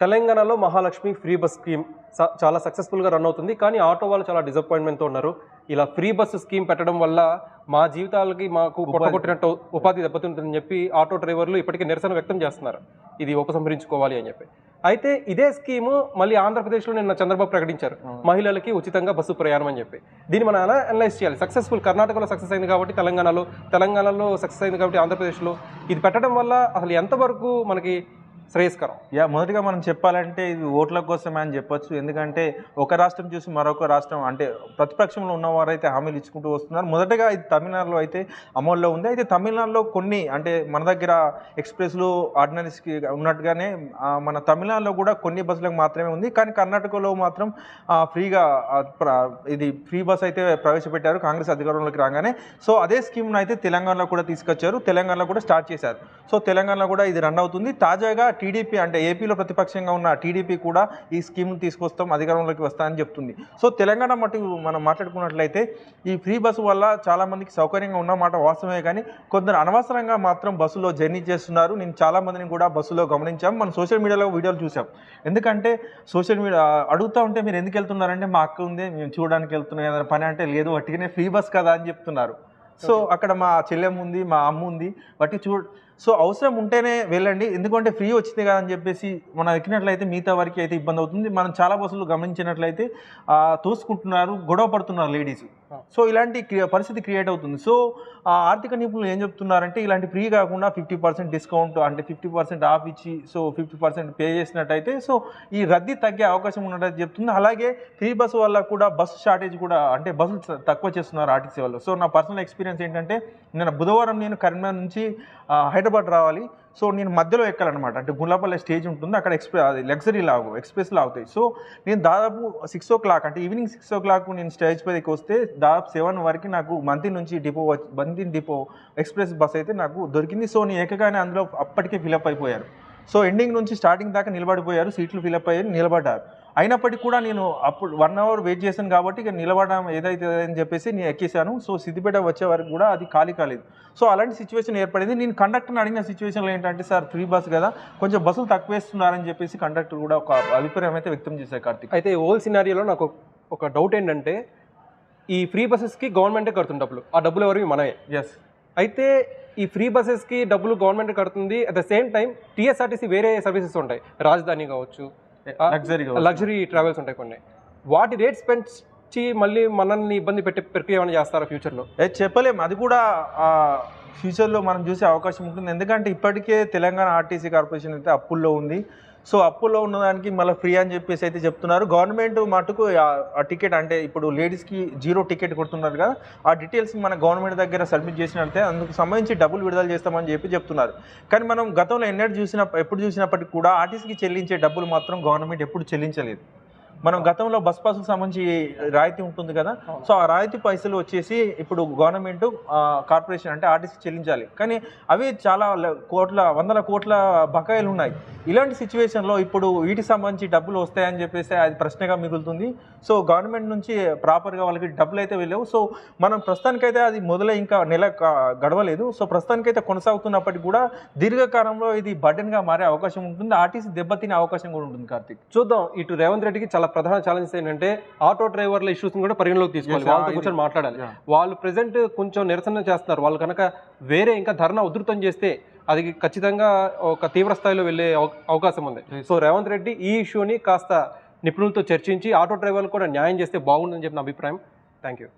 తెలంగాణలో Mahalakshmi free bus scheme చాలా సక్సెస్ఫుల్గా రన్ అవుతుంది. కానీ ఆటో వాళ్ళు చాలా డిసప్పాయింట్మెంట్తో ఉన్నారు. ఇలా ఫ్రీ బస్ స్కీమ్ పెట్టడం వల్ల మా జీవితాలకి మాకు కొట్టగొట్టినట్టు ఉపాధి దెబ్బతింటుందని చెప్పి ఆటో డ్రైవర్లు ఇప్పటికీ నిరసన వ్యక్తం చేస్తున్నారు, ఇది ఉపసంహరించుకోవాలి అని చెప్పి. అయితే ఇదే స్కీము మళ్ళీ ఆంధ్రప్రదేశ్లో నిన్న చంద్రబాబు ప్రకటించారు, మహిళలకి ఉచితంగా బస్సు ప్రయాణం అని చెప్పి. దీన్ని మనం ఎలా అనలైజ్ చేయాలి? సక్సెస్ఫుల్ కర్ణాటకలో సక్సెస్ అయింది కాబట్టి, తెలంగాణలో సక్సెస్ అయింది కాబట్టి ఆంధ్రప్రదేశ్లో ఇది పెట్టడం వల్ల అసలు ఎంతవరకు మనకి శ్రేయస్కరం? మొదటిగా మనం చెప్పాలంటే ఇది ఓట్ల కోసమే అని చెప్పొచ్చు. ఎందుకంటే ఒక రాష్ట్రం చూసి మరొక రాష్ట్రం అంటే ప్రతిపక్షంలో ఉన్నవారైతే హామీలు ఇచ్చుకుంటూ వస్తున్నారు. మొదటగా ఇది తమిళనాడులో అయితే అమల్లో ఉంది. అయితే తమిళనాడులో కొన్ని అంటే మన దగ్గర ఎక్స్ప్రెస్లు ఆర్డినరీస్కి ఉన్నట్టుగానే మన తమిళనాడులో కూడా కొన్ని బస్సులకు మాత్రమే ఉంది. కానీ కర్ణాటకలో మాత్రం ఫ్రీగా ఇది ఫ్రీ బస్ అయితే ప్రవేశపెట్టారు కాంగ్రెస్ అధికారంలోకి రాగానే. సో అదే స్కీమ్ను అయితే తెలంగాణలో కూడా తీసుకొచ్చారు, తెలంగాణలో కూడా స్టార్ట్ చేశారు. సో తెలంగాణలో కూడా ఇది రన్ అవుతుంది. తాజాగా టీడీపీ అంటే ఏపీలో ప్రతిపక్షంగా ఉన్న టీడీపీ కూడా ఈ స్కీమ్ను తీసుకొస్తాం, అధికారంలోకి వస్తామని చెప్తుంది. సో తెలంగాణ మటుకు మనం మాట్లాడుకున్నట్లయితే ఈ ఫ్రీ బస్సు వల్ల చాలామందికి సౌకర్యంగా ఉన్నమాట వాస్తవమే. కానీ కొందరు అనవసరంగా మాత్రం బస్సులో జర్నీ చేస్తున్నారు. నేను చాలామందిని కూడా బస్సులో గమనించాం, మనం సోషల్ మీడియాలో వీడియోలు చూసాం. ఎందుకంటే సోషల్ మీడియా అడుగుతూ ఉంటే మీరు ఎందుకు వెళ్తున్నారంటే మా అక్క ఉంది మేము చూడడానికి వెళ్తున్నాం, ఏదైనా పని అంటే లేదు వట్టిగానే ఫ్రీ బస్ కదా అని చెప్తున్నారు. సో అక్కడ మా చెల్లెమ్మ ఉంది, మా అమ్మ ఉంది, వాటి సో అవసరం ఉంటేనే వెళ్ళండి, ఎందుకంటే ఫ్రీ వచ్చింది కదా అని చెప్పేసి మనం ఎక్కినట్లయితే మిగతా వారికి అయితే ఇబ్బంది అవుతుంది. మనం చాలా బస్సులు గమనించినట్లయితే తోసుకుంటున్నారు, గొడవ పడుతున్నారు లేడీస్. సో ఇలాంటి పరిస్థితి క్రియేట్ అవుతుంది. సో ఆర్థిక నిపుణులు ఏం చెప్తున్నారంటే ఇలాంటి ఫ్రీ కాకుండా 50% డిస్కౌంట్ అంటే 50% ఆఫ్ ఇచ్చి సో 50% పే చేసినట్టయితే సో ఈ రద్దీ తగ్గే అవకాశం ఉన్నట్టు చెప్తుంది. అలాగే ఫ్రీ బస్సు వల్ల కూడా బస్సు షార్టేజ్ కూడా అంటే బస్సులు తక్కువ చేస్తున్నారు ఆర్టీసీ వాళ్ళు. సో నా పర్సనల్ ఎక్స్పీరియన్స్ ఏంటంటే నేను బుధవారం నేను కరీంనగర్ నుంచి హైదరాబాద్ రావాలి. సో నేను మధ్యలో ఎక్కాలన్నమాట, అంటే గుండ్లపల్లి స్టేజ్ ఉంటుంది అక్కడ లగ్జరీ ఎక్స్ప్రెస్లు అవుతాయి. సో నేను దాదాపు 6 o'clock అంటే ఈవినింగ్ 6 o'clock నేను స్టేజ్ పైకి వస్తే దాదాపు 7 వరకు నాకు బంతి డిపో ఎక్స్ప్రెస్ బస్ అయితే నాకు దొరికింది. సో నేను ఎక్కగానే అందులో అప్పటికే ఫిలప్ అయిపోయారు. సో ఎండింగ్ నుంచి స్టార్టింగ్ దాకా నిలబడిపోయారు, సీట్లు ఫిలప్ అయ్యారు, నిలబడ్డారు. అయినప్పటికీ కూడా నేను అప్పుడు 1 hour వెయిట్ చేశాను కాబట్టి ఇక నిలబడడం ఏదైతే అని చెప్పేసి నేను ఎక్కేసాను. సో సిద్దిపేట వచ్చే వరకు కూడా అది ఖాళీ కాలేదు. సో అలాంటి సిచ్యువేషన్ ఏర్పడింది. నేను కండక్టర్ని అడిగిన సిచ్యువేషన్లో ఏంటంటే సార్ ఫ్రీ బస్ కదా కొంచెం బస్సులు తక్కువ వేస్తున్నారని చెప్పేసి కండక్టర్ కూడా ఒక అభిప్రాయం అయితే వ్యక్తం చేశారు కార్తీక్. అయితే ఓల్ సినారియోలో నాకు ఒక డౌట్ ఏంటంటే ఈ ఫ్రీ బస్సెస్కి గవర్నమెంటే కడుతుంది డబ్బులు, ఆ డబ్బులు ఎవరివి మనమే. అయితే ఈ ఫ్రీ బస్సెస్కి డబ్బులు గవర్నమెంట్ కడుతుంది, at the same time TSRTC వేరే సర్వీసెస్ ఉంటాయి, రాజధాని కావచ్చు, లగ్జరీ ట్రావెల్స్ ఉంటాయి కొన్ని, వాటి రేట్స్ పెంచి మళ్ళీ మనల్ని ఇబ్బంది పెట్టే ప్రక్రియ ఏమైనా చేస్తారా ఫ్యూచర్లో? చెప్పలేము, అది కూడా ఫ్యూచర్లో మనం చూసే అవకాశం ఉంటుంది. ఎందుకంటే ఇప్పటికే తెలంగాణ ఆర్టీసీ కార్పొరేషన్ అయితే అప్పుల్లో ఉంది. సో అప్పుల్లో ఉన్నదానికి మళ్ళీ ఫ్రీ అని చెప్పేసి అయితే చెప్తున్నారు. గవర్నమెంట్ మటుకు ఆ టికెట్ అంటే ఇప్పుడు లేడీస్కి 0 టికెట్ కొడుతున్నారు కదా, ఆ డీటెయిల్స్ మన గవర్నమెంట్ దగ్గర సబ్మిట్ చేసినట్లయితే అందుకు సంబంధించి డబ్బులు విడుదల చేస్తామని చెప్తున్నారు. కానీ మనం గతంలో ఎప్పుడు చూసినప్పటికీ కూడా ఆర్టీసీకి చెల్లించే డబ్బులు మాత్రం గవర్నమెంట్ ఎప్పుడు చెల్లించలేదు. మనం గతంలో బస్ పాసుకు సంబంధించి రాయితీ ఉంటుంది కదా, సో ఆ రాయితీ పైసలు వచ్చేసి ఇప్పుడు గవర్నమెంట్ కార్పొరేషన్ అంటే ఆర్టీసీ చెల్లించాలి. కానీ అవి చాలా వందల కోట్ల బకాయిలు ఉన్నాయి. ఇలాంటి సిచ్యువేషన్లో ఇప్పుడు వీటికి సంబంధించి డబ్బులు వస్తాయని చెప్పేసి అది ప్రశ్నగా మిగులుతుంది. సో గవర్నమెంట్ నుంచి ప్రాపర్గా వాళ్ళకి డబ్బులు అయితే వెళ్ళవు. సో మనం ప్రస్తుతానికైతే అది మొదలై ఇంకా నెల గడవలేదు. సో ప్రస్తుతానికైతే కొనసాగుతున్నప్పటికీ కూడా దీర్ఘకాలంలో ఇది బర్డెన్గా మారే అవకాశం ఉంటుంది, ఆర్టీసీ దెబ్బతినే అవకాశం కూడా ఉంటుంది. కార్తీక్, చూద్దాం. ఇటు రేవంత్ రెడ్డికి చాలా ప్రధాన ఛాలెంజ్ ఏంటంటే ఆటో డ్రైవర్ల ఇష్యూస్ కూడా పరిగణలోకి తీసుకోవాలి, వాళ్ళతో కూర్చొని మాట్లాడాలి. వాళ్ళు ప్రెసెంట్ కొంచెం నిరసన చేస్తున్నారు, వాళ్ళు కనుక వేరే ఇంకా ధర్నా ఉధృతం చేస్తే అది ఖచ్చితంగా ఒక తీవ్ర స్థాయిలో వెళ్ళే అవకాశం ఉంది. సో రేవంత్ రెడ్డి ఈ ఇష్యూని కాస్త నిపుణులతో చర్చించి ఆటో డ్రైవర్లు కూడా న్యాయం చేస్తే బాగుందని చెప్పిన అభిప్రాయం. Thank you.